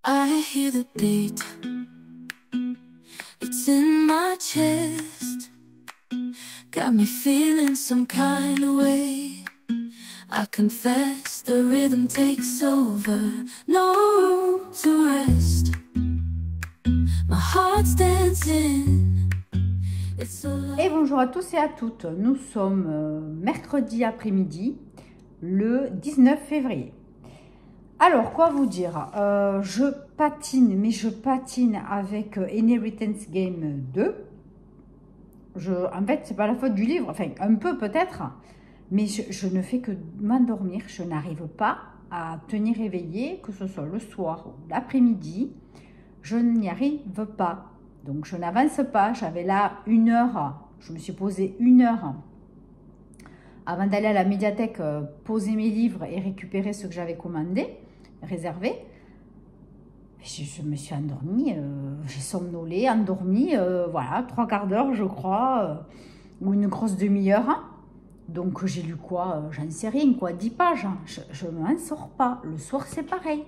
I hear the beat, it's in my chest, got me feeling some kind of way. I confess the rhythm takes over, no room to rest. My heart's dancing, it's so loud. Et bonjour à tous et à toutes, nous sommes mercredi après-midi, le 19 février. Alors, quoi vous dire, je patine, mais je patine avec Inheritance Game 2. En fait, c'est pas la faute du livre, enfin un peu peut-être, mais je ne fais que m'endormir. Je n'arrive pas à tenir éveillé, que ce soit le soir ou l'après-midi. Je n'y arrive pas. Donc, je n'avance pas. J'avais là 1 heure, je me suis posé 1 heure avant d'aller à la médiathèque, poser mes livres et récupérer ce que j'avais commandé, réservé. Je me suis endormie, j'ai somnolé, endormie, voilà, 3/4 d'heure je crois, ou une grosse demi-heure. Donc j'ai lu quoi, j'en sais rien, quoi, 10 pages. Je ne m'en sors pas. Le soir c'est pareil.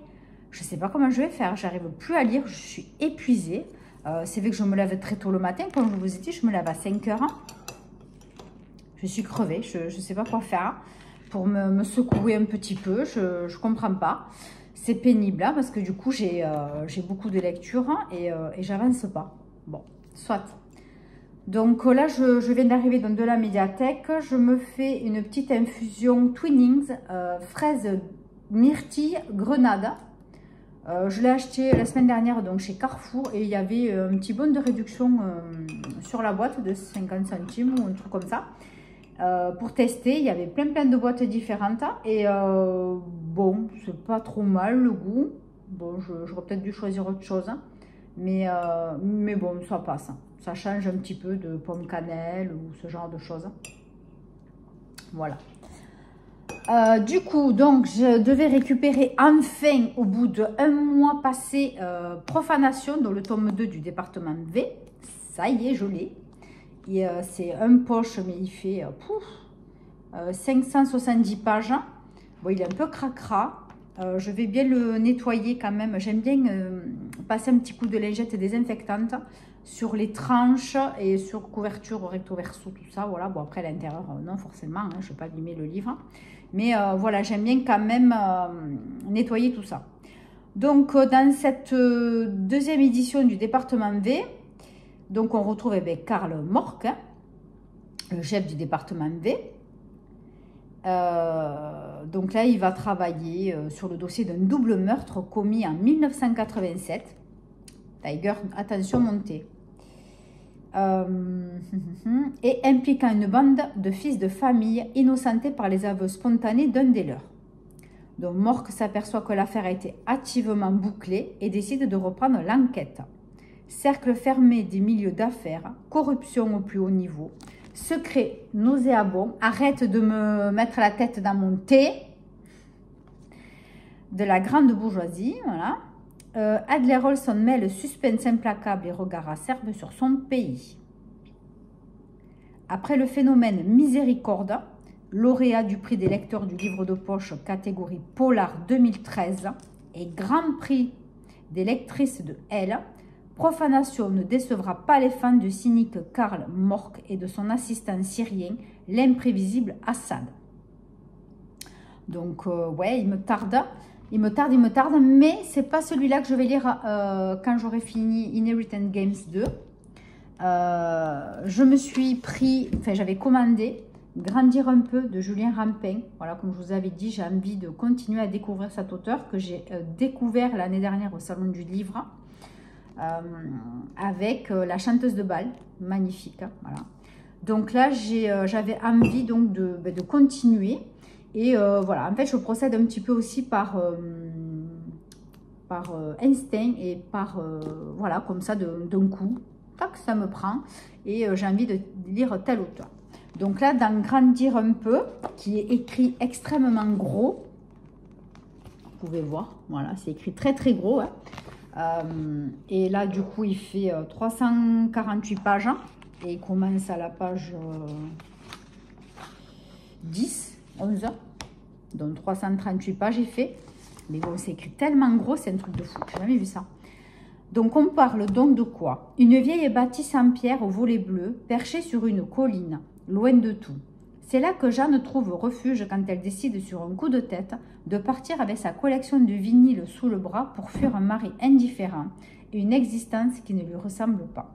Je ne sais pas comment je vais faire, j'arrive plus à lire, je suis épuisée. C'est vrai que je me lève très tôt le matin, comme je vous ai dit, je me lève à 5 heures. Je suis crevée, je ne sais pas quoi faire pour me secouer un petit peu, je ne comprends pas. C'est pénible hein, parce que du coup, j'ai beaucoup de lecture et j'avance pas. Bon, soit. Donc là, je viens d'arriver dans de la médiathèque. Je me fais une petite infusion Twinings, fraise, myrtille, grenade. Je l'ai acheté la semaine dernière donc chez Carrefour et il y avait un petit bon de réduction sur la boîte de 50 centimes ou un truc comme ça. Pour tester, il y avait plein de boîtes différentes et bon, c'est pas trop mal le goût. Bon, j'aurais peut-être dû choisir autre chose, hein. mais bon, ça passe. Ça change un petit peu de pomme cannelle ou ce genre de choses. Voilà. Du coup, donc, je devais récupérer enfin, au bout d'1 mois passé, Profanation, dans le tome 2 du département V. Ça y est, je l'ai. C'est un poche, mais il fait 570 pages. Bon, il est un peu cracra. Je vais bien le nettoyer quand même. J'aime bien passer un petit coup de lingette désinfectante sur les tranches et sur couverture recto verso, tout ça. Voilà. Bon, après, à l'intérieur, non, forcément, hein, je ne vais pas abîmer le livre. Mais voilà, j'aime bien quand même nettoyer tout ça. Donc, dans cette deuxième édition du département V, donc, on retrouve Karl Mork, hein, le chef du département V. Donc là, il va travailler sur le dossier d'un double meurtre commis en 1987. Tiger, attention, montée. Et impliquant une bande de fils de famille innocentés par les aveux spontanés d'un des leurs. Donc, Mork s'aperçoit que l'affaire a été hâtivement bouclée et décide de reprendre l'enquête. Cercle fermé des milieux d'affaires, corruption au plus haut niveau, secret nauséabond, arrête de me mettre la tête dans mon thé, de la grande bourgeoisie, voilà. Adler Olson mêle suspense implacable et regard acerbe sur son pays. Après le phénomène Miséricorde, lauréat du prix des lecteurs du livre de poche catégorie Polar 2013 et grand prix des lectrices de Elle, Profanation ne décevra pas les fans du cynique Karl Mork et de son assistant syrien, l'imprévisible Assad. Donc, ouais, il me tarde, mais c'est pas celui-là que je vais lire quand j'aurai fini Inheritance Games 2. Je me suis pris, enfin, j'avais commandé Grandir un peu de Julien Rampin. Voilà, comme je vous avais dit, j'ai envie de continuer à découvrir cet auteur que j'ai découvert l'année dernière au Salon du Livre. Avec La chanteuse de bal, magnifique, hein, voilà. Donc là, j'avais envie donc de continuer. Et voilà, en fait, je procède un petit peu aussi par instinct et par, voilà, comme ça, d'un coup, tac, ça me prend. Et j'ai envie de lire tel auteur. Donc là, dans Grandir un peu, qui est écrit extrêmement gros, vous pouvez voir, voilà, c'est écrit très gros, hein. Et là, du coup, il fait 348 pages et il commence à la page 10, 11, donc 338 pages il fait. Mais bon, c'est écrit tellement gros, c'est un truc de fou, j'ai jamais vu ça. Donc, on parle donc de quoi? Une vieille bâtisse en pierre au volet bleu, perchée sur une colline, loin de tout. C'est là que Jeanne trouve refuge quand elle décide sur un coup de tête de partir avec sa collection de vinyles sous le bras pour fuir un mari indifférent et une existence qui ne lui ressemble pas.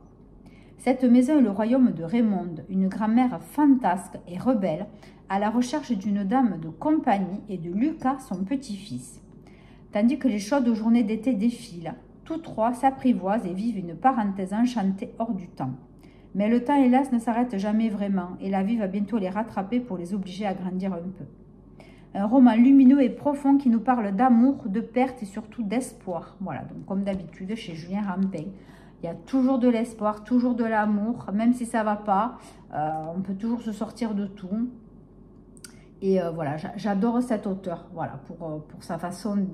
Cette maison est le royaume de Raymonde, une grand-mère fantasque et rebelle, à la recherche d'une dame de compagnie et de Lucas, son petit-fils. Tandis que les chaudes journées d'été défilent, tous trois s'apprivoisent et vivent une parenthèse enchantée hors du temps. Mais le temps, hélas, ne s'arrête jamais vraiment, et la vie va bientôt les rattraper pour les obliger à grandir un peu. Un roman lumineux et profond qui nous parle d'amour, de perte et surtout d'espoir. Voilà, donc comme d'habitude, chez Julien Rampin, il y a toujours de l'espoir, toujours de l'amour, même si ça ne va pas, on peut toujours se sortir de tout. Et voilà, j'adore cet auteur, voilà, pour sa façon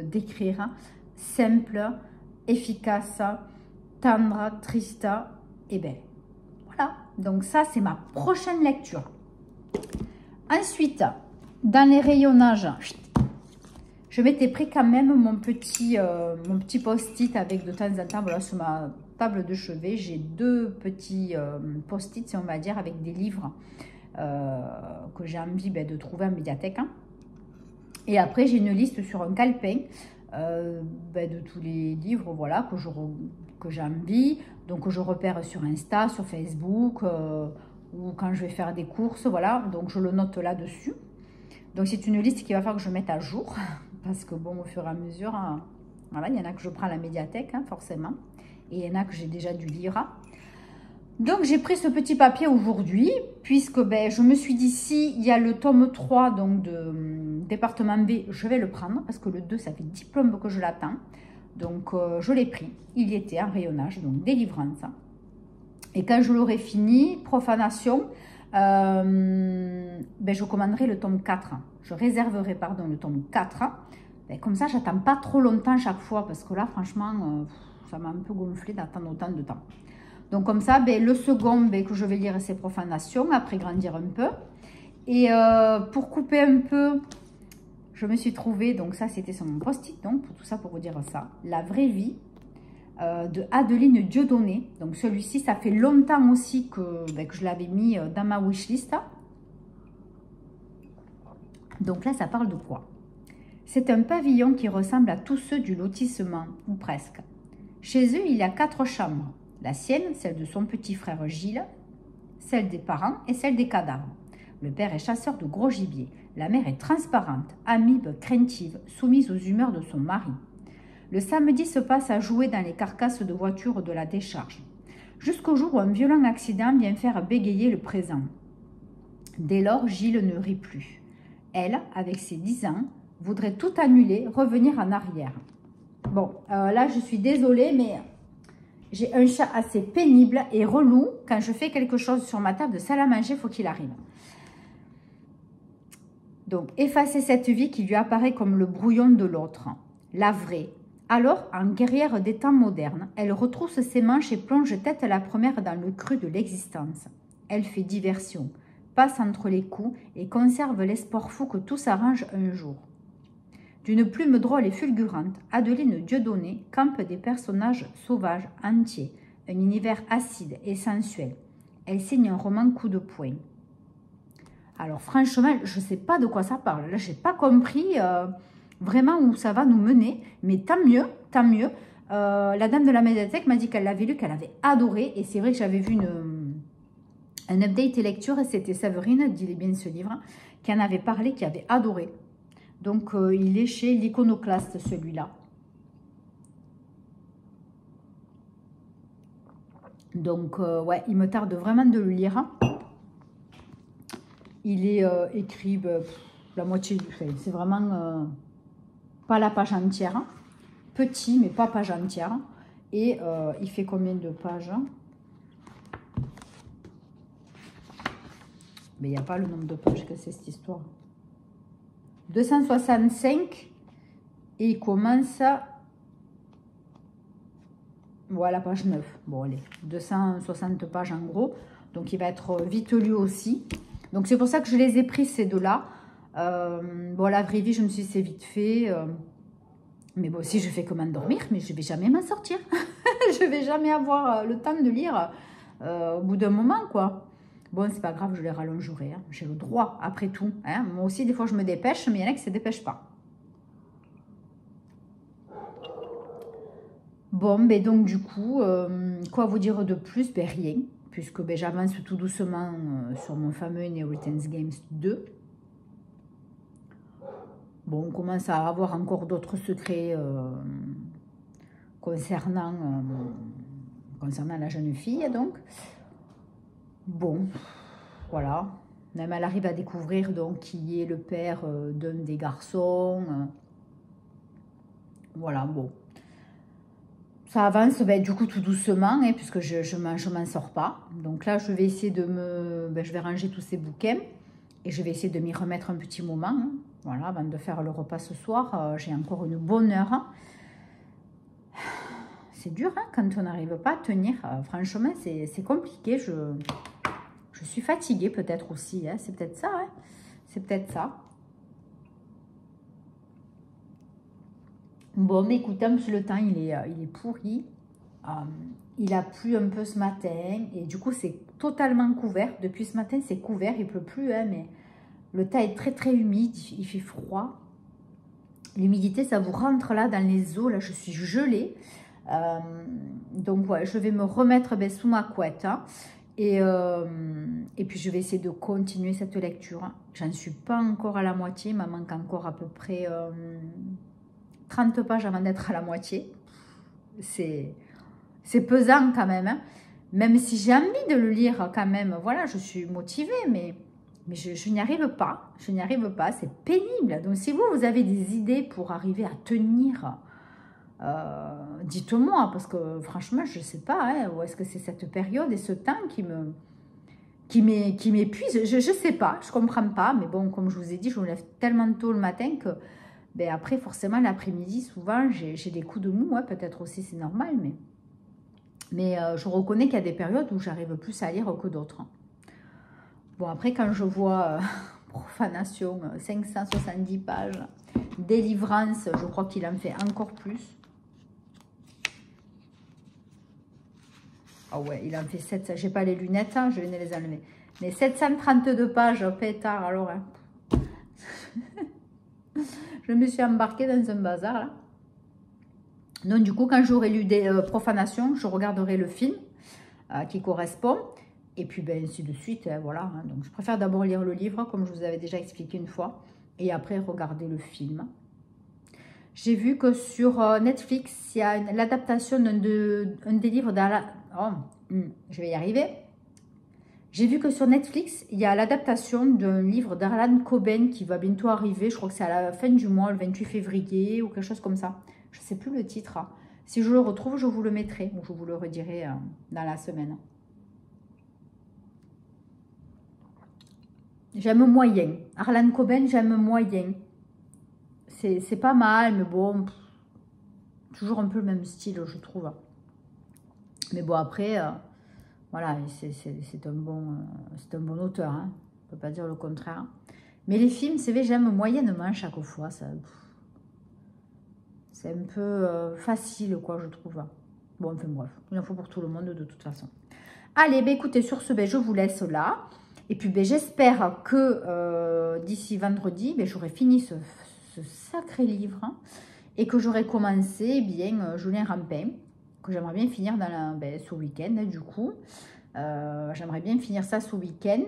d'écrire, simple, efficace, tendre, triste et belle. Voilà, donc ça c'est ma prochaine lecture. Ensuite, dans les rayonnages, je m'étais pris quand même mon petit post-it avec de temps en temps, voilà, sur ma table de chevet, j'ai deux petits post-it, si on va dire, avec des livres que j'ai envie de trouver en médiathèque. Hein. Et après, j'ai une liste sur un calepin de tous les livres, voilà, que j'ai envie, donc que je repère sur Insta, sur Facebook, ou quand je vais faire des courses, voilà, donc je le note là-dessus. Donc c'est une liste qu'il va falloir que je mette à jour, parce que bon, au fur et à mesure, hein, voilà, il y en a que je prends à la médiathèque, hein, forcément, et il y en a que j'ai déjà dû lire. Donc j'ai pris ce petit papier aujourd'hui, puisque je me suis dit, si il y a le tome 3 donc, de département B, je vais le prendre, parce que le 2, ça fait 10 plombes que je l'attends. Donc je l'ai pris, il y était en rayonnage, donc délivrance. Et quand je l'aurai fini, profanation, je commanderai le tome 4. Je réserverai, pardon, le tome 4. Comme ça, j'attends pas trop longtemps chaque fois, parce que là, franchement, ça m'a un peu gonflé d'attendre autant de temps. Donc comme ça, le second que je vais lire, c'est Profanation, après grandir un peu. Et pour couper un peu, je me suis trouvée, donc ça c'était sur mon post-it, donc pour tout ça, pour vous dire ça, La vraie vie de Adeline Dieudonné. Donc celui-ci, ça fait longtemps aussi que je l'avais mis dans ma wishlist. Donc là, ça parle de quoi? C'est un pavillon qui ressemble à tous ceux du lotissement, ou presque. Chez eux, il y a 4 chambres. La sienne, celle de son petit frère Gilles, celle des parents et celle des cadavres. Le père est chasseur de gros gibier. La mère est transparente, amibe, craintive, soumise aux humeurs de son mari. Le samedi se passe à jouer dans les carcasses de voitures de la décharge. Jusqu'au jour où un violent accident vient faire bégayer le présent. Dès lors, Gilles ne rit plus. Elle, avec ses 10 ans, voudrait tout annuler, revenir en arrière. Bon, là, je suis désolée, mais j'ai un chat assez pénible et relou. Quand je fais quelque chose sur ma table de salle à manger, il faut qu'il arrive. Donc, effacer cette vie qui lui apparaît comme le brouillon de l'autre, la vraie. Alors, en guerrière des temps modernes, elle retrousse ses manches et plonge tête la première dans le creux de l'existence. Elle fait diversion, passe entre les coups et conserve l'espoir fou que tout s'arrange un jour. D'une plume drôle et fulgurante, Adeline Dieudonné campe des personnages sauvages, entiers, un univers acide et sensuel. Elle signe un roman coup de poing. Alors franchement, je ne sais pas de quoi ça parle. Là, je n'ai pas compris vraiment où ça va nous mener, mais tant mieux, tant mieux. La dame de la médiathèque m'a dit qu'elle l'avait lu, qu'elle avait adoré, et c'est vrai que j'avais vu un update et lecture, et c'était Séverine, dis-les bien ce livre, qui en avait parlé, qui avait adoré. Donc, il est chez l'Iconoclaste, celui-là. Donc, ouais, il me tarde vraiment de le lire. Il est écrit la moitié du fait. C'est vraiment pas la page entière. Petit, mais pas page entière. Et il fait combien de pages? Mais il n'y a pas le nombre de pages que c'est cette histoire. 265 et il commence à... Voilà, page 9. Bon, allez, 260 pages en gros. Donc, il va être vite lu aussi. Donc, c'est pour ça que je les ai pris, ces deux-là. Bon, la vraie vie, je me suis dit, c'est vite fait. Mais bon, si je fais que m'endormir, mais je ne vais jamais m'en sortir. Je ne vais jamais avoir le temps de lire au bout d'un moment, quoi. Bon, c'est pas grave, je les rallongerai. Hein. J'ai le droit, après tout. Hein. Moi aussi, des fois, je me dépêche, mais il y en a qui ne se dépêchent pas. Bon, ben donc du coup, quoi vous dire de plus? Ben rien, puisque ben, j'avance tout doucement sur mon fameux Inheritance Games 2. Bon, on commence à avoir encore d'autres secrets concernant la jeune fille, donc. Bon, voilà. Même elle arrive à découvrir donc qui est le père d'un des garçons. Voilà, bon. Ça avance ben, du coup tout doucement, hein, puisque je m'en sors pas. Donc là, je vais essayer de je vais ranger tous ces bouquins et je vais essayer de m'y remettre un petit moment. Hein. Voilà, avant de faire le repas ce soir, j'ai encore une bonne heure. Hein. C'est dur hein, quand on n'arrive pas à tenir. Franchement, c'est compliqué. Je suis fatiguée peut-être aussi. Hein. C'est peut-être ça. Hein. C'est peut-être ça. Bon, mais écoutez, le temps, il est pourri. Il a plu un peu ce matin. Et du coup, c'est totalement couvert. Depuis ce matin, c'est couvert. Il ne pleut plus, hein, mais le temps est très, très humide. Il fait froid. L'humidité, ça vous rentre là dans les os. Là, je suis gelée. Donc, ouais, je vais me remettre sous ma couette. Hein, et puis, je vais essayer de continuer cette lecture. J'en suis pas encore à la moitié. Il me manque encore à peu près 30 pages avant d'être à la moitié. C'est pesant quand même. Hein. Même si j'ai envie de le lire quand même. Voilà, je suis motivée, mais je n'y arrive pas. Je n'y arrive pas. C'est pénible. Donc, si vous avez des idées pour arriver à tenir... dites-moi, parce que franchement, je ne sais pas, hein, où est-ce que c'est cette période et ce temps qui m'épuise. Je ne sais pas, je ne comprends pas, mais bon, comme je vous ai dit, je me lève tellement tôt le matin que ben, après, forcément, l'après-midi, souvent, j'ai des coups de mou, hein, peut-être aussi, c'est normal, mais je reconnais qu'il y a des périodes où j'arrive plus à lire que d'autres. Bon, après, quand je vois Profanation, 570 pages, Délivrance, je crois qu'il en fait encore plus. Ah ouais, il en fait 700. J'ai pas les lunettes, hein, je viens de les enlever. Mais 732 pages, pétard, alors. Hein. Je me suis embarquée dans un bazar, là. Donc, du coup, quand j'aurai lu des Profanations, je regarderai le film qui correspond. Et puis, ben, ainsi de suite, hein, voilà. Hein. Donc, je préfère d'abord lire le livre, comme je vous avais déjà expliqué une fois. Et après, regarder le film. J'ai vu que sur Netflix, il y a l'adaptation d'un des livres d'Alan... Oh, je vais y arriver. J'ai vu que sur Netflix, il y a l'adaptation d'un livre d'Harlan Coben qui va bientôt arriver. Je crois que c'est à la fin du mois, le 28 février ou quelque chose comme ça. Je ne sais plus le titre. Hein. Si je le retrouve, je vous le mettrai ou je vous le redirai dans la semaine. J'aime moyen. Harlan Coben, j'aime moyen. C'est pas mal, mais bon, toujours un peu le même style, je trouve. Mais bon, après, voilà, c'est un bon auteur, hein. On ne peut pas dire le contraire. Mais les films, c'est vrai, j'aime moyennement chaque fois. C'est un peu facile, quoi, je trouve. Bon, enfin bref, il en faut pour tout le monde, de toute façon. Allez, ben, écoutez, sur ce, ben, je vous laisse là. Et puis, ben, j'espère que d'ici vendredi, ben, j'aurai fini ce sacré livre hein, et que j'aurais commencé bien Julien Rampin, que j'aimerais bien finir dans ce week-end du coup. J'aimerais bien finir ça ce week-end.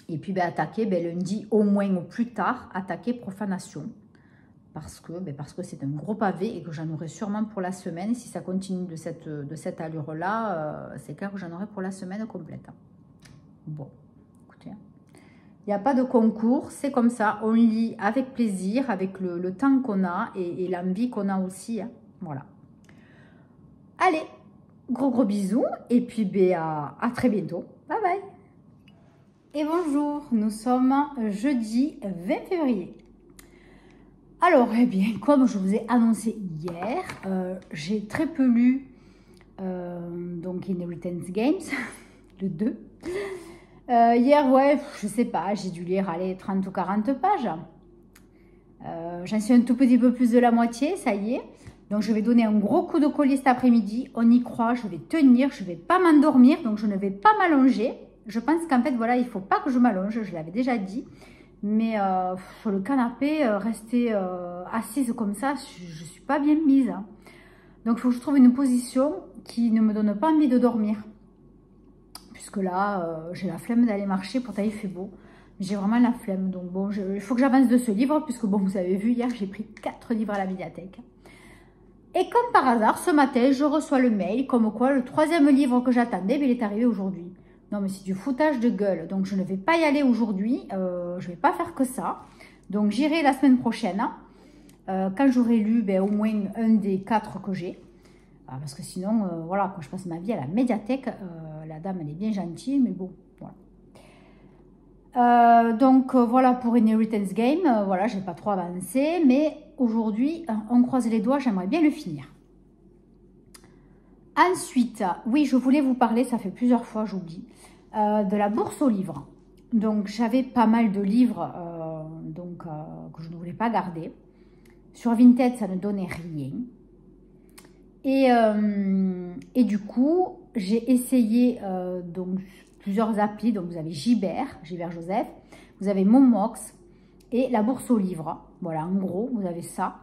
Et puis attaquer lundi au moins ou plus tard, attaquer Profanation. Parce que c'est un gros pavé et que j'en aurai sûrement pour la semaine. Si ça continue de cette allure-là, c'est clair que j'en aurai pour la semaine complète. Bon, écoutez. Il n'y a pas de concours, c'est comme ça, on lit avec plaisir, avec le temps qu'on a et l'envie qu'on a aussi. Hein. Voilà. Allez, gros bisous et puis à très bientôt. Bye bye. Et bonjour, nous sommes jeudi 20 février. Alors, eh bien, comme je vous ai annoncé hier, j'ai très peu lu donc Inheritance Games, le 2. Hier, ouais, je sais pas, j'ai dû lire, allez, 30 ou 40 pages. J'en suis un tout petit peu plus de la moitié, ça y est. Donc, je vais donner un gros coup de collier cet après-midi. On y croit, je vais tenir, je ne vais pas m'endormir, donc je ne vais pas m'allonger. Je pense qu'en fait, voilà, il ne faut pas que je m'allonge, je l'avais déjà dit. Mais sur le canapé, rester assise comme ça, je ne suis pas bien mise. Hein. Donc, il faut que je trouve une position qui ne me donne pas envie de dormir. Puisque là, j'ai la flemme d'aller marcher, pourtant il fait beau. J'ai vraiment la flemme. Donc, bon, il faut que j'avance de ce livre, puisque, bon, vous avez vu, hier, j'ai pris 4 livres à la médiathèque. Et comme par hasard, ce matin, je reçois le mail, comme quoi le 3e livre que j'attendais, il est arrivé aujourd'hui. Non, mais c'est du foutage de gueule. Donc, je ne vais pas y aller aujourd'hui. Je ne vais pas faire que ça. Donc, j'irai la semaine prochaine. Quand j'aurai lu au moins un des 4 que j'ai. Parce que sinon, voilà, quand je passe ma vie à la médiathèque, la dame, elle est bien gentille, mais bon, voilà. Donc, voilà pour Inheritance Game. Voilà, je n'ai pas trop avancé. Mais aujourd'hui, on croise les doigts, j'aimerais bien le finir. Ensuite, oui, je voulais vous parler, ça fait plusieurs fois, j'oublie, de la bourse aux livres. Donc, j'avais pas mal de livres que je ne voulais pas garder. Sur Vinted, ça ne donnait rien. Et du coup, j'ai essayé donc, plusieurs applis. Donc, vous avez Gibert Joseph, vous avez Momox et la bourse aux livres. Voilà, en gros, vous avez ça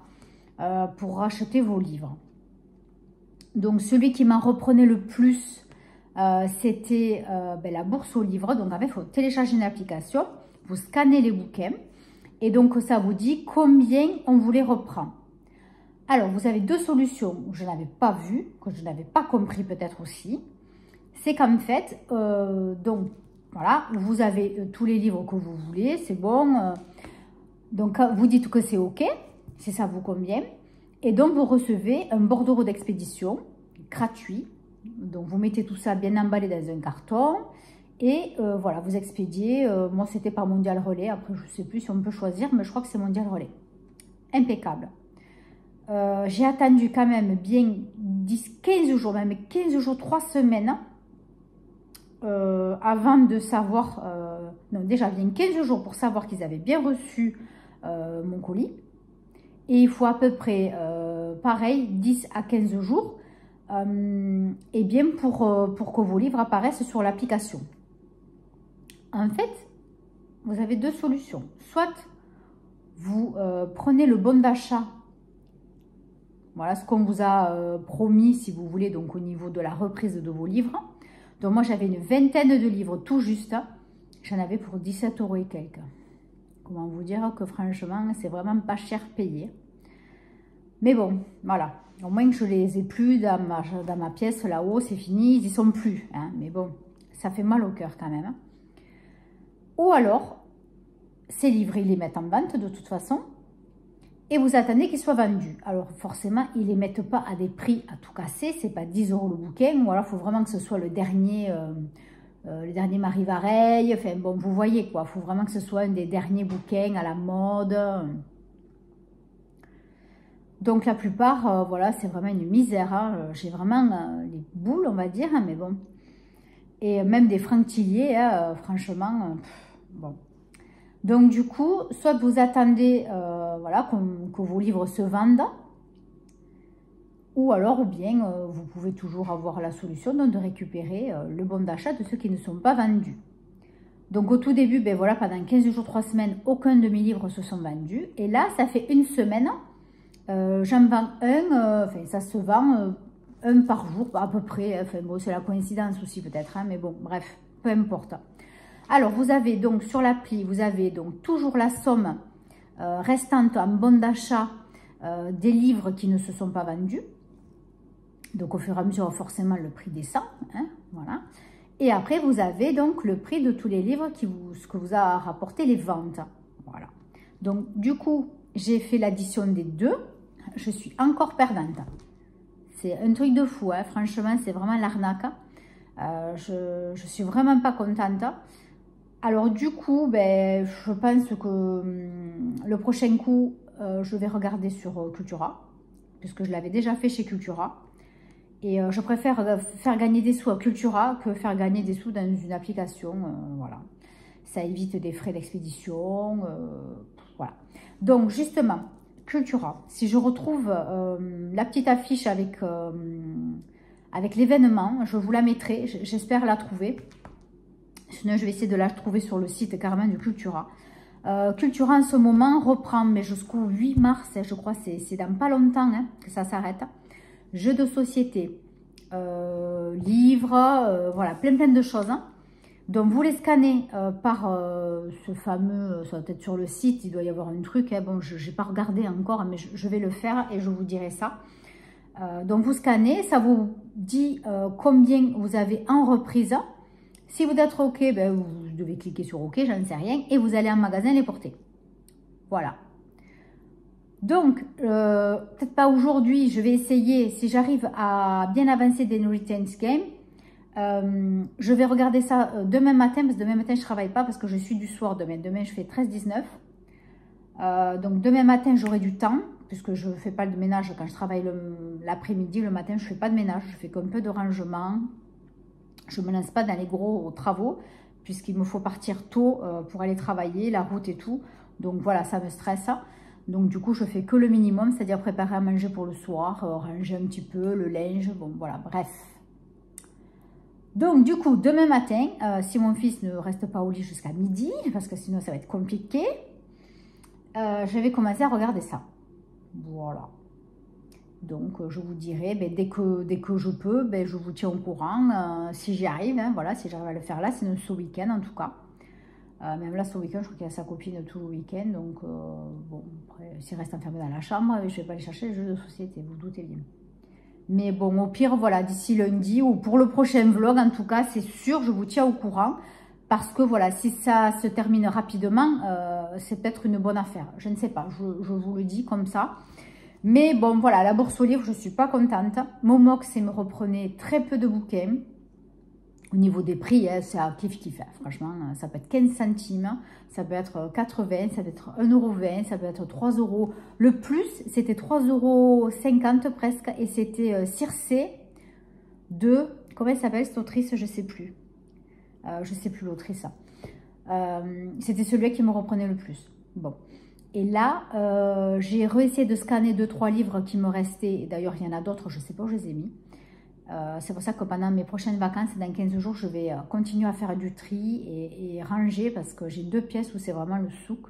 pour racheter vos livres. Donc, celui qui m'en reprenait le plus, c'était la bourse aux livres. Donc, en fait, il faut télécharger une application, vous scannez les bouquins et donc, ça vous dit combien on vous les reprend. Alors, vous avez 2 solutions que je n'avais pas vues, que je n'avais pas compris peut-être aussi. C'est qu'en fait, donc, voilà, vous avez tous les livres que vous voulez, c'est bon. Donc, vous dites que c'est OK, si ça vous convient. Et donc, vous recevez un bordereau d'expédition gratuit. Donc, vous mettez tout ça bien emballé dans un carton. Et voilà, vous expédiez. Moi, c'était par Mondial Relais. Après, je ne sais plus si on peut choisir, mais je crois que c'est Mondial Relais. Impeccable. J'ai attendu quand même bien 10-15 jours, même 15 jours, 3 semaines avant de savoir, non déjà bien 15 jours pour savoir qu'ils avaient bien reçu mon colis. Et il faut à peu près, pareil, 10 à 15 jours et bien pour que vos livres apparaissent sur l'application. En fait, vous avez 2 solutions. Soit vous prenez le bon d'achat. Voilà ce qu'on vous a promis, si vous voulez, donc au niveau de la reprise de vos livres. Donc moi, j'avais une vingtaine de livres tout juste. J'en avais pour 17 € et quelques. Comment vous dire que franchement, c'est vraiment pas cher payé. Mais bon, voilà. Au moins que je les ai plus dans ma pièce là-haut, c'est fini, ils y sont plus. Hein. Mais bon, ça fait mal au cœur quand même. Ou alors, ces livres, ils les mettent en vente de toute façon. Et vous attendez qu'ils soient vendus. Alors forcément, ils ne les mettent pas à des prix à tout casser. Ce n'est pas 10 € le bouquin. Ou alors, il faut vraiment que ce soit le dernier Marie-Vareille. Enfin bon, vous voyez quoi. Il faut vraiment que ce soit un des derniers bouquins à la mode. Donc la plupart, voilà, c'est vraiment une misère. Hein. J'ai vraiment les boules, on va dire. Hein, mais bon. Et même des Franck Tillier, hein, franchement, bon. Donc, du coup, soit vous attendez voilà, que vos livres se vendent, ou alors bien, vous pouvez toujours avoir la solution donc, de récupérer le bon d'achat de ceux qui ne sont pas vendus. Donc, au tout début, ben, voilà, pendant 15 jours, 3 semaines, aucun de mes livres se sont vendus. Et là, ça fait une semaine, j'en vends un, enfin, ça se vend un par jour, à peu près. Enfin, bon, c'est la coïncidence aussi peut-être, hein, mais bon, bref, peu importe. Alors, vous avez donc sur l'appli, vous avez donc toujours la somme restante en bon d'achat des livres qui ne se sont pas vendus. Donc, au fur et à mesure, forcément, le prix descend. Hein, voilà. Et après, vous avez donc le prix de tous les livres ce que vous a rapporté les ventes. Voilà. Donc, du coup, j'ai fait l'addition des deux. Je suis encore perdante. C'est un truc de fou. Hein. Franchement, c'est vraiment l'arnaque. Je suis vraiment pas contente. Alors du coup, ben, je pense que le prochain coup, je vais regarder sur Cultura, puisque je l'avais déjà fait chez Cultura. Et je préfère faire gagner des sous à Cultura que faire gagner des sous dans une application. Voilà. ça évite des frais d'expédition, voilà. Donc justement, Cultura, si je retrouve la petite affiche avec l'événement, je vous la mettrai, j'espère la trouver. Sinon, je vais essayer de la trouver sur le site carrément du Cultura. Cultura en ce moment reprend, mais jusqu'au 8 mars, je crois, c'est dans pas longtemps hein, que ça s'arrête. Jeux de société, livres, voilà, plein de choses. Hein. Donc, vous les scannez par ce fameux, ça doit être sur le site, il doit y avoir un truc. Hein, bon, je n'ai pas regardé encore, mais je vais le faire et je vous dirai ça. Donc, vous scannez, ça vous dit combien vous avez en reprise. Si vous êtes OK, ben, vous devez cliquer sur OK, j'en sais rien, et vous allez en magasin les porter. Voilà. Donc, peut-être pas aujourd'hui, je vais essayer, si j'arrive à bien avancer des Inheritance Games, je vais regarder ça demain matin, parce que demain matin, je ne travaille pas, parce que je suis du soir demain. Demain, je fais 13-19. Donc, demain matin, j'aurai du temps, puisque je ne fais pas de ménage quand je travaille l'après-midi. Le matin, je ne fais pas de ménage, je fais qu'un peu de rangement. Je ne me lance pas dans les gros travaux, puisqu'il me faut partir tôt pour aller travailler, la route et tout. Donc voilà, ça me stresse. Donc du coup, je fais que le minimum, c'est-à-dire préparer à manger pour le soir, ranger un petit peu, le linge, bon voilà, bref. Donc du coup, demain matin, si mon fils ne reste pas au lit jusqu'à midi, parce que sinon ça va être compliqué, je vais commencer à regarder ça. Voilà. Donc, je vous dirai, ben, dès que je peux, ben, je vous tiens au courant, si j'y arrive, hein, voilà, si j'arrive à le faire là, sinon ce week-end en tout cas. Même là, ce week-end, je crois qu'il y a sa copine tout le week-end, donc bon, après, s'il reste enfermé dans la chambre, je ne vais pas aller chercher les jeux de société, vous doutez bien. Mais bon, au pire, voilà, d'ici lundi, ou pour le prochain vlog, en tout cas, c'est sûr, je vous tiens au courant, parce que voilà, si ça se termine rapidement, c'est peut-être une bonne affaire. Je ne sais pas, je vous le dis comme ça. Mais bon, voilà, la bourse aux livres, je ne suis pas contente. Momox, il me reprenait très peu de bouquins. Au niveau des prix, hein, c'est à kiff-kiff. Hein. Franchement, ça peut être 15 centimes, ça peut être 80, ça peut être 1,20 €, ça peut être 3 €. Le plus, c'était 3,50 € presque. Et c'était Circe de... Comment elle s'appelle cette autrice? Je ne sais plus. Je ne sais plus l'autrice. C'était celui qui me reprenait le plus. Bon. Et là, j'ai réessayé de scanner 2-3 livres qui me restaient. D'ailleurs, il y en a d'autres, je ne sais pas où je les ai mis. C'est pour ça que pendant mes prochaines vacances, dans 15 jours, je vais continuer à faire du tri et ranger parce que j'ai 2 pièces où c'est vraiment le souk.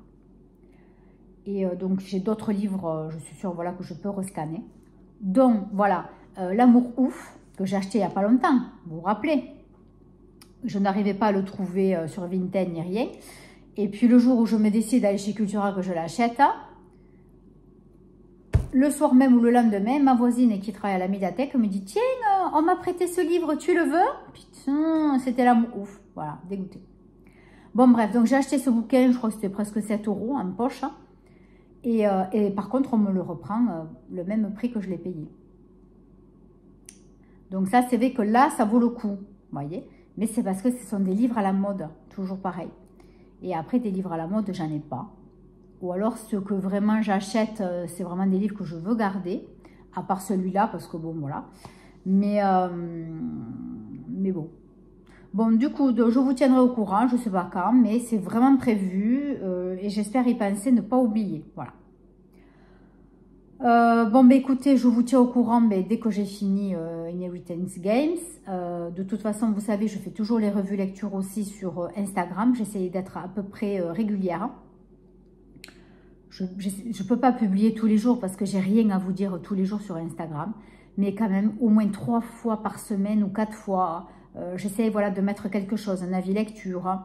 Et donc, j'ai d'autres livres, je suis sûre voilà, que je peux rescanner. Donc, voilà, L'amour ouf, que j'ai acheté il n'y a pas longtemps, vous vous rappelez. Je n'arrivais pas à le trouver sur Vinted ni rien. Et puis le jour où je me décide d'aller chez Cultura que je l'achète, le soir même ou le lendemain, ma voisine qui travaille à la médiathèque me dit « Tiens, on m'a prêté ce livre, tu le veux ?» Putain, c'était L'amour ouf. Voilà, dégoûté. Bon bref, donc j'ai acheté ce bouquin, je crois que c'était presque 7 € en poche. Et par contre, on me le reprend le même prix que je l'ai payé. Donc ça, c'est vrai que là, ça vaut le coup, vous voyez. Mais c'est parce que ce sont des livres à la mode, toujours pareil. Et après, des livres à la mode, j'en ai pas. Ou alors, ce que vraiment j'achète, c'est vraiment des livres que je veux garder. À part celui-là, parce que bon, voilà. Mais bon. Bon, du coup, je vous tiendrai au courant. Je ne sais pas quand, mais c'est vraiment prévu. Et j'espère y penser, ne pas oublier. Voilà. Bon, bah, écoutez, je vous tiens au courant dès que j'ai fini Inheritance Games. De toute façon, vous savez, je fais toujours les revues lecture aussi sur Instagram. J'essaie d'être à peu près régulière. Je ne peux pas publier tous les jours parce que j'ai rien à vous dire tous les jours sur Instagram. Mais quand même, au moins 3 fois par semaine ou 4 fois, j'essaie voilà, de mettre quelque chose, un avis lecture.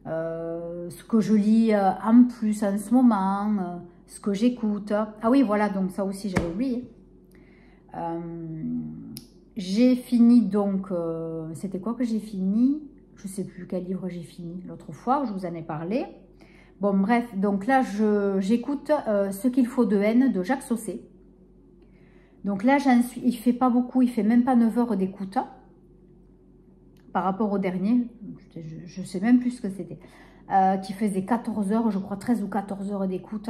Ce que je lis en plus en ce moment, ce que j'écoute. Ah oui, voilà, donc ça aussi j'avais oublié. J'ai fini donc, c'était quoi que j'ai fini? Je ne sais plus quel livre j'ai fini l'autre fois, je vous en ai parlé. Bon bref, donc là j'écoute Ce qu'il faut de haine de Jacques Saucé. Donc là j'en suis, il ne fait pas beaucoup, il ne fait même pas 9 heures d'écoute. Par rapport au dernier, je ne sais même plus ce que c'était, qui faisait 14 heures, je crois 13 ou 14 heures d'écoute.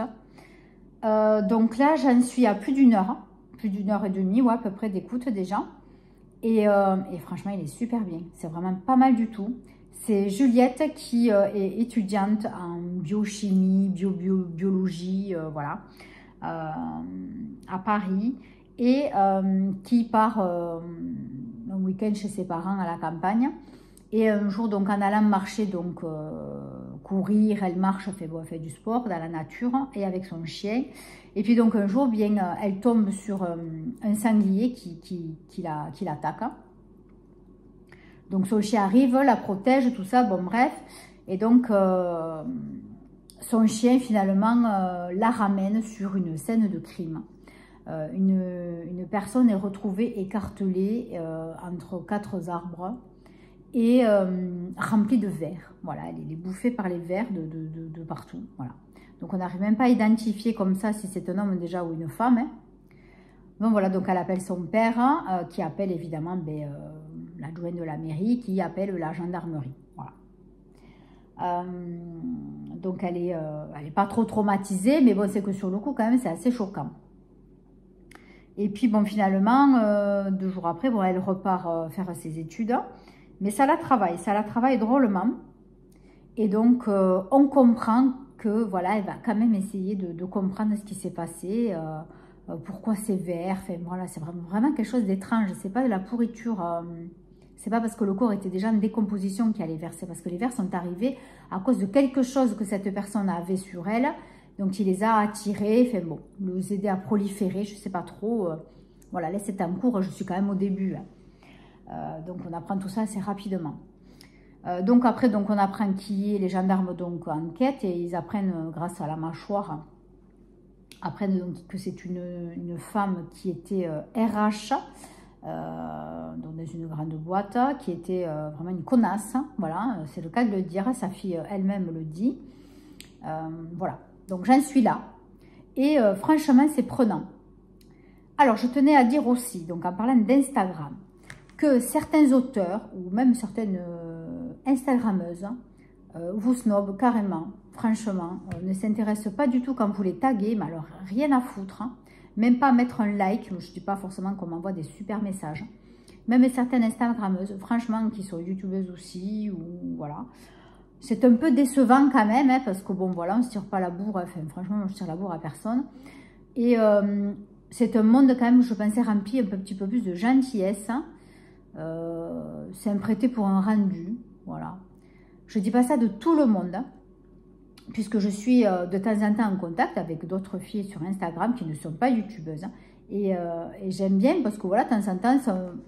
Donc là, j'en suis à plus d'1 heure, plus d'1 heure et demie, ouais, à peu près d'écoute déjà. Et franchement, il est super bien, c'est vraiment pas mal du tout. C'est Juliette qui est étudiante en biochimie, biologie, voilà, à Paris, et qui part un week-end chez ses parents à la campagne. Et un jour, donc en allant marcher, donc courir, elle marche, elle fait du sport dans la nature et avec son chien. Et puis donc un jour, bien, elle tombe sur un sanglier qui l'attaque. Donc son chien arrive, la protège, tout ça, bon bref. Et donc son chien finalement la ramène sur une scène de crime. Une personne est retrouvée écartelée entre 4 arbres et remplie de vers. Voilà, elle est bouffée par les vers de partout. Voilà. Donc on n'arrive même pas à identifier comme ça si c'est un homme déjà ou une femme. Hein. Donc voilà, donc elle appelle son père qui appelle évidemment l'adjoint de la mairie qui appelle la gendarmerie. Voilà. Donc elle est pas trop traumatisée, mais bon, c'est que sur le coup quand même c'est assez choquant. Et puis bon, finalement 2 jours après, bon, elle repart faire ses études, mais ça la travaille drôlement. Et donc on comprend que voilà, elle va quand même essayer de comprendre ce qui s'est passé. Pourquoi c'est vert, enfin, voilà, c'est vraiment quelque chose d'étrange, c'est pas de la pourriture, c'est pas parce que le corps était déjà en décomposition qu'il y a les vers, c'est parce que les vers sont arrivés à cause de quelque chose que cette personne avait sur elle, donc il les a attirés, enfin bon, les aider à proliférer, je sais pas trop, voilà, là c'est en cours, je suis quand même au début, hein. Donc on apprend tout ça assez rapidement. Donc après, donc on apprend qui est, les gendarmes donc enquêtent et ils apprennent grâce à la mâchoire, apprennent donc que c'est une femme qui était RH, donc dans une grande boîte, qui était vraiment une connasse, hein, voilà, c'est le cas de le dire, sa fille elle-même le dit. Voilà, donc j'en suis là. Et franchement, c'est prenant. Alors, je tenais à dire aussi, donc en parlant d'Instagram, que certains auteurs, ou même certaines Instagrammeuses, vous snobent carrément, franchement, ne s'intéressent pas du tout quand vous les taguez, mais alors rien à foutre, hein. Même pas mettre un like, je ne dis pas forcément qu'on m'envoie des super messages, même certaines Instagrammeuses, franchement, qui sont youtubeuses aussi, ou voilà, c'est un peu décevant quand même, hein, parce que bon, voilà, on ne se tire pas la bourre, enfin, franchement, je tire la bourre à personne, et c'est un monde quand même, je pensais, rempli un petit peu plus de gentillesse, hein. C'est un prêté pour un rendu, voilà. Je ne dis pas ça de tout le monde, hein, puisque je suis de temps en temps en contact avec d'autres filles sur Instagram qui ne sont pas youtubeuses. Hein, et j'aime bien parce que voilà, de temps en temps,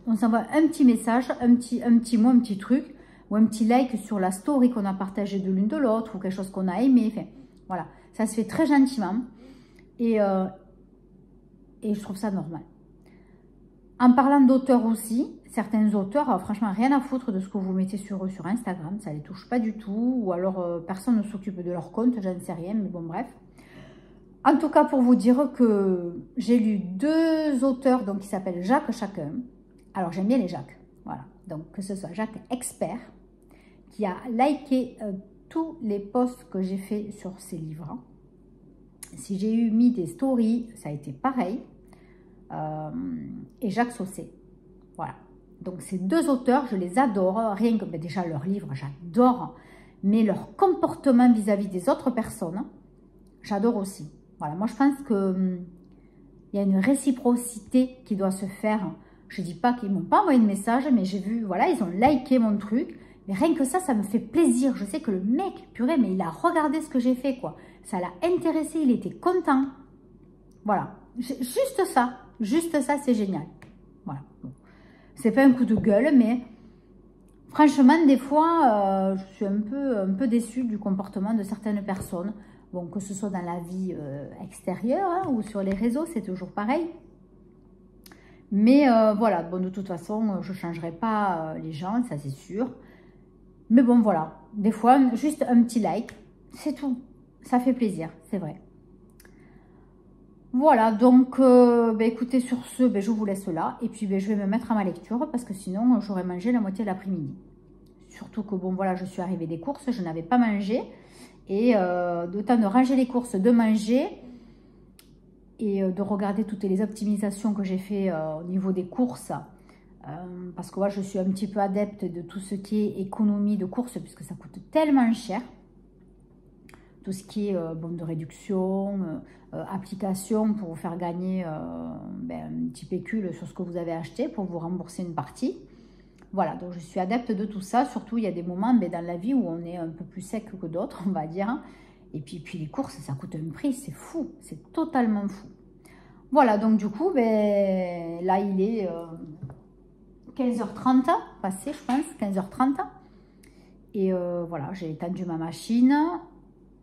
on s'envoie un petit message, un petit mot, un petit truc, ou un petit like sur la story qu'on a partagée de l'une de l'autre, ou quelque chose qu'on a aimé. Enfin, voilà, ça se fait très gentiment. Et je trouve ça normal. En parlant d'auteurs aussi, certains auteurs, franchement, rien à foutre de ce que vous mettez sur eux sur Instagram, ça ne les touche pas du tout, ou alors personne ne s'occupe de leur compte, je ne sais rien, mais bon, bref. En tout cas, pour vous dire que j'ai lu 2 auteurs donc, qui s'appellent Jacques Chacun. Alors, j'aime bien les Jacques, voilà. Donc, que ce soit Jacques Expert, qui a liké tous les posts que j'ai fait sur ses livres. Si j'ai mis des stories, ça a été pareil. Et Jacques Saucé, voilà. Donc ces 2 auteurs, je les adore, rien que déjà leurs livres, j'adore, mais leur comportement vis-à-vis des autres personnes, j'adore aussi. Voilà, moi je pense que il y a une réciprocité qui doit se faire. Je dis pas qu'ils m'ont pas envoyé de message, mais j'ai vu, voilà, ils ont liké mon truc, mais rien que ça me fait plaisir. Je sais que le mec, purée, mais il a regardé ce que j'ai fait, quoi. Ça l'a intéressé, il était content. Voilà, juste ça, c'est génial. Voilà. Bon. C'est pas un coup de gueule, mais franchement, des fois, je suis un peu déçue du comportement de certaines personnes. Bon, que ce soit dans la vie extérieure hein, ou sur les réseaux, c'est toujours pareil. Mais voilà, bon, de toute façon, je ne changerai pas les gens, ça c'est sûr. Mais bon, voilà, des fois, juste un petit like, c'est tout. Ça fait plaisir, c'est vrai. Voilà, donc, écoutez, sur ce, je vous laisse là. Et puis, je vais me mettre à ma lecture parce que sinon, j'aurais mangé la moitié de l'après-midi. Surtout que, bon, voilà, je suis arrivée des courses, je n'avais pas mangé. Et d'autant de ranger les courses, de manger et de regarder toutes les optimisations que j'ai fait au niveau des courses. Parce que moi, je suis un petit peu adepte de tout ce qui est économie de course, puisque ça coûte tellement cher. Tout ce qui est bon de réduction, application pour vous faire gagner un petit pécule sur ce que vous avez acheté pour vous rembourser une partie. Voilà, donc je suis adepte de tout ça. Surtout, il y a des moments dans la vie où on est un peu plus sec que d'autres, on va dire. Et puis les courses, ça coûte un prix, c'est fou, c'est totalement fou. Voilà, donc du coup, là, il est 15h30, passé, je pense, 15h30. Et voilà, j'ai étendu ma machine.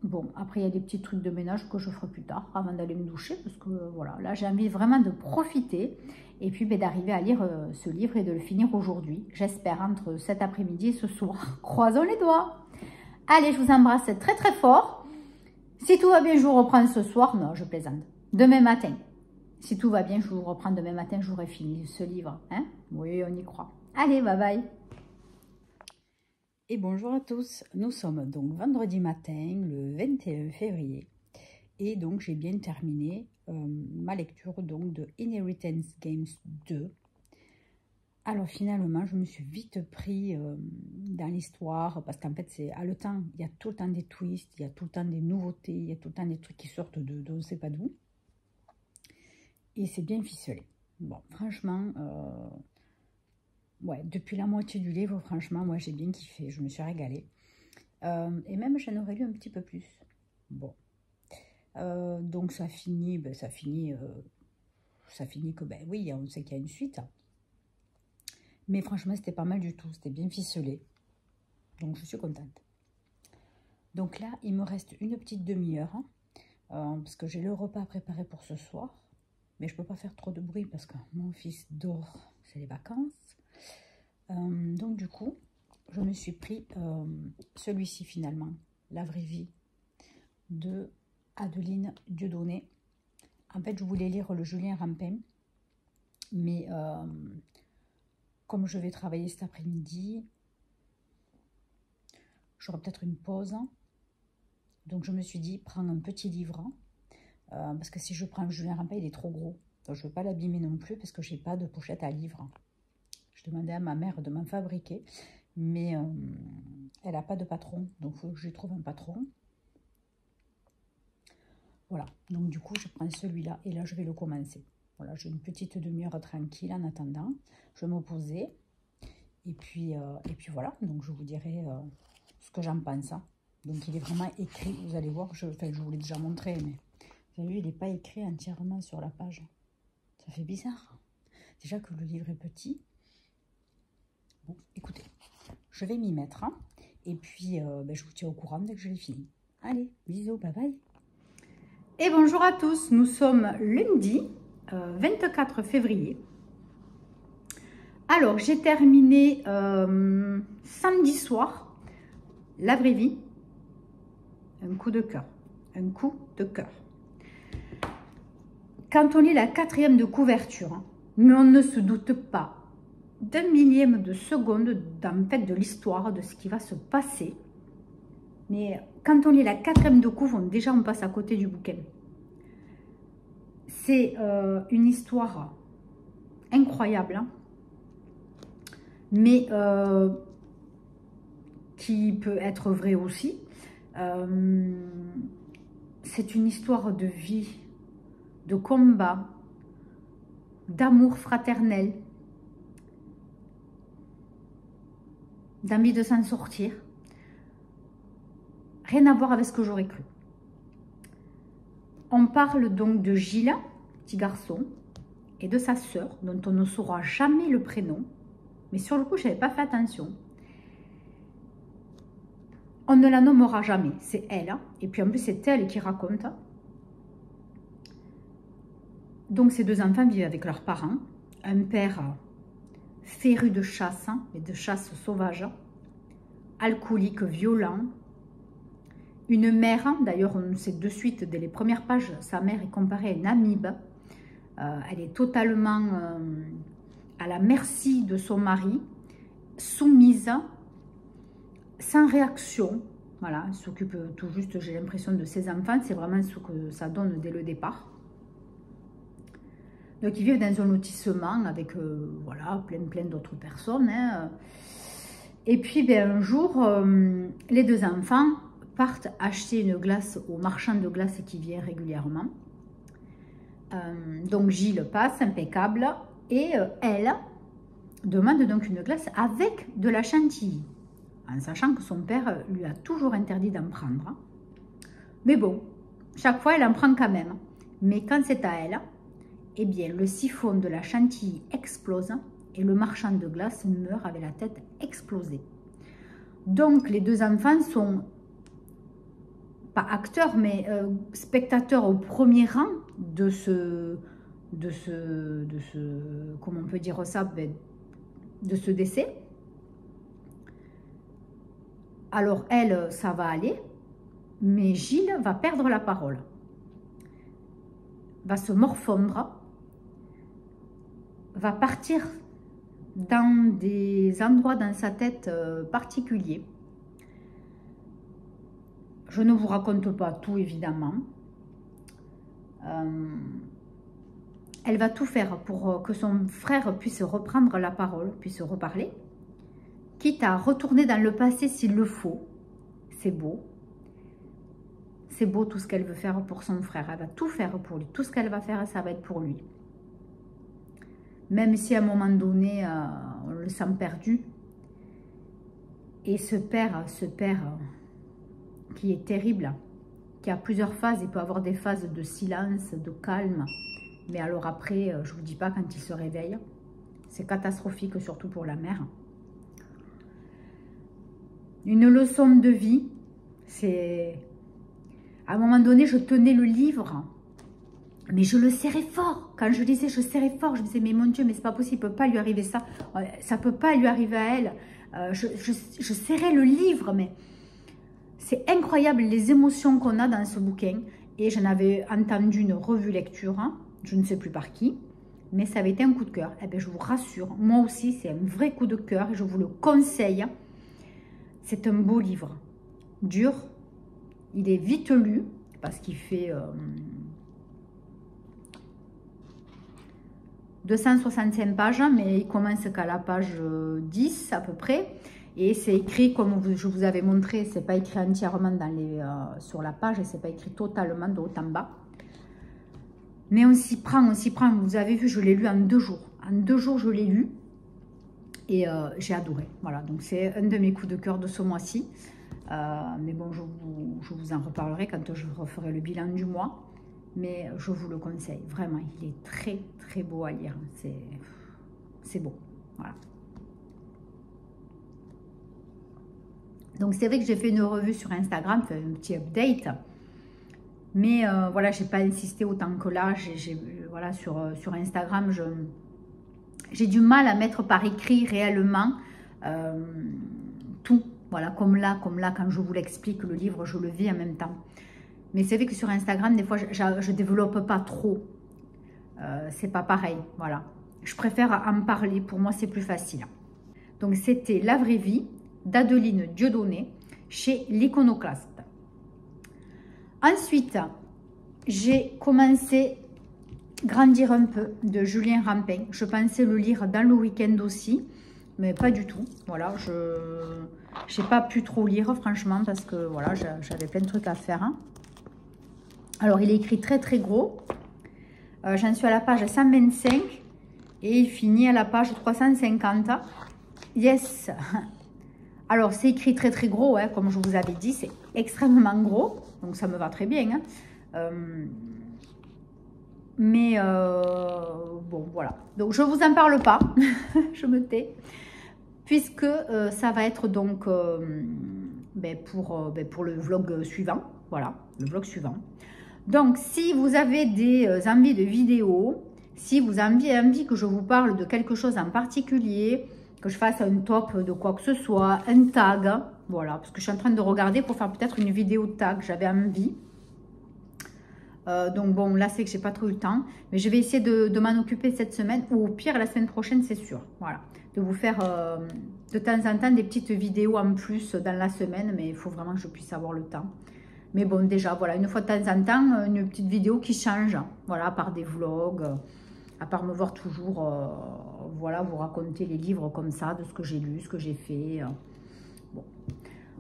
Bon, après, il y a des petits trucs de ménage que je ferai plus tard, avant d'aller me doucher, parce que voilà, là, j'ai envie vraiment de profiter, et puis d'arriver à lire ce livre et de le finir aujourd'hui. J'espère, entre cet après-midi et ce soir. Croisons les doigts. Allez, je vous embrasse très très fort. Si tout va bien, je vous reprends ce soir. Non, je plaisante. Demain matin. Si tout va bien, je vous reprends demain matin, j'aurai fini ce livre. Hein? Oui, on y croit. Allez, bye bye. Et bonjour à tous, nous sommes donc vendredi matin, le 21 février, et donc j'ai bien terminé ma lecture donc de Inheritance Games 2. Alors finalement, je me suis vite pris dans l'histoire, parce qu'en fait c'est haletant, il y a tout le temps des twists, il y a tout le temps des nouveautés, il y a tout le temps des trucs qui sortent de on ne sait pas d'où, et c'est bien ficelé. Bon, franchement... ouais, depuis la moitié du livre, franchement, moi j'ai bien kiffé, je me suis régalée. Et même j'en aurais lu un petit peu plus. Bon. Donc ça finit, ça finit que, oui, on sait qu'il y a une suite. Mais franchement, c'était pas mal du tout, c'était bien ficelé. Donc je suis contente. Donc là, il me reste une petite demi-heure, parce que j'ai le repas préparé pour ce soir. Mais je peux pas faire trop de bruit parce que mon fils dort, c'est les vacances. Donc du coup, je me suis pris celui-ci finalement, La vraie vie de Adeline Dieudonné. En fait, je voulais lire le Julien Rampin, mais comme je vais travailler cet après-midi, j'aurai peut-être une pause. Donc je me suis dit, prends un petit livre, parce que si je prends le Julien Rampin, il est trop gros. Donc je ne veux pas l'abîmer non plus parce que j'ai pas de pochette à livres. Je demandais à ma mère de m'en fabriquer, mais elle n'a pas de patron, donc il faut que je lui trouve un patron. Voilà, donc du coup, je prends celui-là et là, je vais le commencer. Voilà, j'ai une petite demi-heure tranquille en attendant. Je vais me poser et puis voilà, donc je vous dirai ce que j'en pense. Donc il est vraiment écrit, vous allez voir, je vous l'ai déjà montré, mais vous avez vu, il n'est pas écrit entièrement sur la page. Ça fait bizarre. Déjà que le livre est petit. Bon, écoutez, je vais m'y mettre, et puis je vous tiens au courant dès que je l'ai fini. Allez, bisous, bye bye. Et bonjour à tous, nous sommes lundi 24 février. Alors, j'ai terminé samedi soir, La vraie vie, un coup de cœur, un coup de cœur. Quand on lit la 4e de couverture, mais on ne se doute pas d'un millième de seconde en fait, de l'histoire, de ce qui va se passer. Mais quand on lit la 4e de couve, déjà on passe à côté du bouquin. C'est une histoire incroyable, hein, mais qui peut être vraie aussi. C'est une histoire de vie, de combat, d'amour fraternel, d'envie de s'en sortir. Rien à voir avec ce que j'aurais cru. On parle donc de Gilles, petit garçon, et de sa sœur, dont on ne saura jamais le prénom. Mais sur le coup, je n'avais pas fait attention. On ne la nommera jamais, c'est elle. Et puis en plus, c'est elle qui raconte. Donc ces deux enfants vivent avec leurs parents. Un père féru de chasse, et de chasse sauvage, alcoolique, violent. Une mère, d'ailleurs on sait de suite, dès les premières pages, sa mère est comparée à une amibe. Elle est totalement à la merci de son mari, soumise, sans réaction. Voilà, elle s'occupe tout juste, j'ai l'impression, de ses enfants. C'est vraiment ce que ça donne dès le départ. Donc, ils vivent dans un lotissement avec, voilà, plein d'autres personnes. Hein. Et puis, ben, un jour, les deux enfants partent acheter une glace au marchand de glace qui vient régulièrement. Donc, Gilles passe, impeccable. Et elle demande donc une glace avec de la chantilly. En sachant que son père lui a toujours interdit d'en prendre. Mais bon, chaque fois, elle en prend quand même. Mais quand c'est à elle, eh bien, le siphon de la chantilly explose et le marchand de glace meurt avec la tête explosée. Donc, les deux enfants sont, pas acteurs, mais spectateurs au premier rang de ce comment on peut dire ça, de ce décès. Alors, elle, ça va aller, mais Gilles va perdre la parole, va se morfondre, va partir dans des endroits dans sa tête particuliers. Je ne vous raconte pas tout, évidemment. Elle va tout faire pour que son frère puisse reprendre la parole, puisse reparler, quitte à retourner dans le passé s'il le faut. C'est beau. C'est beau tout ce qu'elle veut faire pour son frère. Elle va tout faire pour lui. Tout ce qu'elle va faire, ça va être pour lui. Même si à un moment donné, on le sent perdu. Et ce père qui est terrible, qui a plusieurs phases, il peut avoir des phases de silence, de calme. Mais alors après, je ne vous dis pas quand il se réveille. C'est catastrophique, surtout pour la mère. Une leçon de vie, c'est... À un moment donné, je tenais le livre, mais je le serrais fort. Quand je lisais, je serrais fort. Je me disais, mais mon Dieu, mais c'est pas possible, il ne peut pas lui arriver ça. Ça ne peut pas lui arriver à elle. Je serrais le livre, mais c'est incroyable les émotions qu'on a dans ce bouquin. Et j'en avais entendu une revue lecture, hein, je ne sais plus par qui, mais ça avait été un coup de cœur. Eh bien, je vous rassure, moi aussi, c'est un vrai coup de cœur et je vous le conseille. C'est un beau livre, dur. Il est vite lu parce qu'il fait 265 pages, mais il commence qu'à la page 10 à peu près. Et c'est écrit comme je vous avais montré, c'est pas écrit entièrement sur la page, et c'est pas écrit totalement de haut en bas. Mais on s'y prend, on s'y prend. Vous avez vu, je l'ai lu en 2 jours. En 2 jours, je l'ai lu et j'ai adoré. Voilà, donc c'est un de mes coups de cœur de ce mois-ci. Mais bon, je vous en reparlerai quand je referai le bilan du mois. Mais je vous le conseille, vraiment, il est très très beau à lire. C'est beau, voilà. Donc c'est vrai que j'ai fait une revue sur Instagram, fait un petit update. Mais voilà, j'ai pas insisté autant que là. Voilà, sur Instagram, j'ai du mal à mettre par écrit réellement tout. Voilà, comme là, quand je vous l'explique, le livre, je le vis en même temps. Mais c'est vrai que sur Instagram, des fois, je développe pas trop. C'est pas pareil, voilà. Je préfère en parler, pour moi, c'est plus facile. Donc, c'était La vraie vie d'Adeline Dieudonné chez l'Iconoclaste. Ensuite, j'ai commencé Grandir un peu de Julien Rampin. Je pensais le lire dans le week-end aussi, mais pas du tout. Voilà, je n'ai pas pu trop lire, franchement, parce que voilà, j'avais plein de trucs à faire. Hein. Alors, il est écrit très très gros. J'en suis à la page 125 et il finit à la page 350. Yes! Alors, c'est écrit très très gros, hein, comme je vous avais dit, c'est extrêmement gros, donc ça me va très bien. Hein. Mais bon, voilà. Donc, je ne vous en parle pas, je me tais, puisque ça va être donc pour le vlog suivant. Voilà, le vlog suivant. Donc, si vous avez des envies de vidéos, si vous avez envie que je vous parle de quelque chose en particulier, que je fasse un top de quoi que ce soit, un tag, voilà, parce que je suis en train de regarder pour faire peut-être une vidéo tag, j'avais envie. Donc bon, là c'est que j'ai pas trop eu le temps, mais je vais essayer de m'en occuper cette semaine, ou au pire la semaine prochaine, c'est sûr, voilà, de vous faire de temps en temps des petites vidéos en plus dans la semaine, mais il faut vraiment que je puisse avoir le temps. Mais bon, déjà, voilà, une fois de temps en temps, une petite vidéo qui change, voilà, par des vlogs, À part me voir toujours, voilà, vous raconter les livres comme ça, de ce que j'ai lu, ce que j'ai fait. Bon,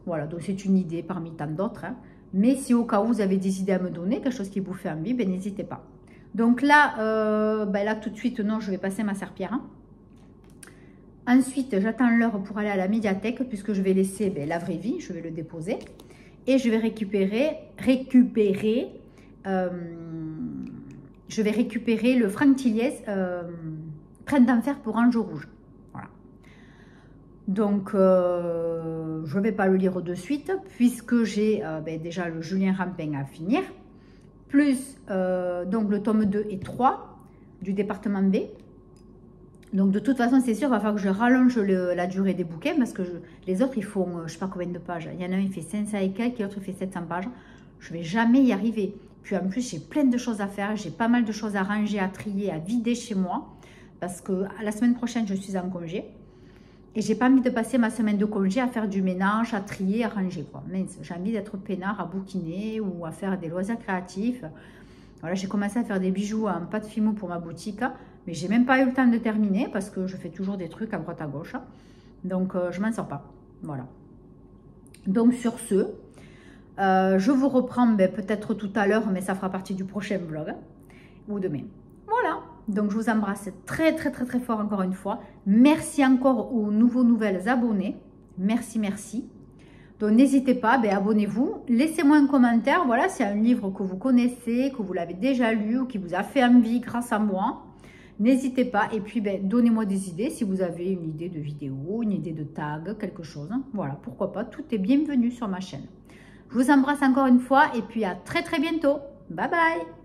voilà, donc c'est une idée parmi tant d'autres. Hein. Mais si au cas où vous avez des idées à me donner, quelque chose qui vous fait envie, ben, n'hésitez pas. Donc là, là, tout de suite, non, je vais passer ma serpillère. Hein. Ensuite, j'attends l'heure pour aller à la médiathèque, puisque je vais laisser la vraie vie, je vais le déposer. Et je vais récupérer le Franck Tilliez, Printemps d'enfer pour Ange Rouge. Voilà. Donc, je ne vais pas le lire de suite, puisque j'ai déjà le Julien Rampin à finir, plus donc le tome 2 et 3 du département B. Donc, de toute façon, c'est sûr, il va falloir que je rallonge la durée des bouquins, parce que les autres, ils font, je ne sais pas combien de pages. Il y en a un, il fait 500 et quelques, et l'autre, il fait 700 pages. Je ne vais jamais y arriver. Puis en plus, j'ai plein de choses à faire. J'ai pas mal de choses à ranger, à trier, à vider chez moi. Parce que la semaine prochaine, je suis en congé. Et j'ai pas envie de passer ma semaine de congé à faire du ménage, à trier, à ranger. J'ai envie d'être peinard, à bouquiner ou à faire des loisirs créatifs. Voilà, j'ai commencé à faire des bijoux en pâte fimo pour ma boutique. Mais j'ai même pas eu le temps de terminer parce que je fais toujours des trucs à droite à gauche. Donc, je m'en sors pas. Voilà. Donc, sur ce, je vous reprends peut-être tout à l'heure, mais ça fera partie du prochain vlog. Ou demain. Voilà. Donc, je vous embrasse très, très, très, très fort encore une fois. Merci encore aux nouvelles abonnés. Merci, merci. Donc, n'hésitez pas, abonnez-vous. Laissez-moi un commentaire. Voilà, s'il y a un livre que vous connaissez, que vous l'avez déjà lu ou qui vous a fait envie grâce à moi. N'hésitez pas. Et puis, donnez-moi des idées. Si vous avez une idée de vidéo, une idée de tag, quelque chose. Voilà, pourquoi pas. Tout est bienvenu sur ma chaîne. Je vous embrasse encore une fois. Et puis, à très, très bientôt. Bye, bye.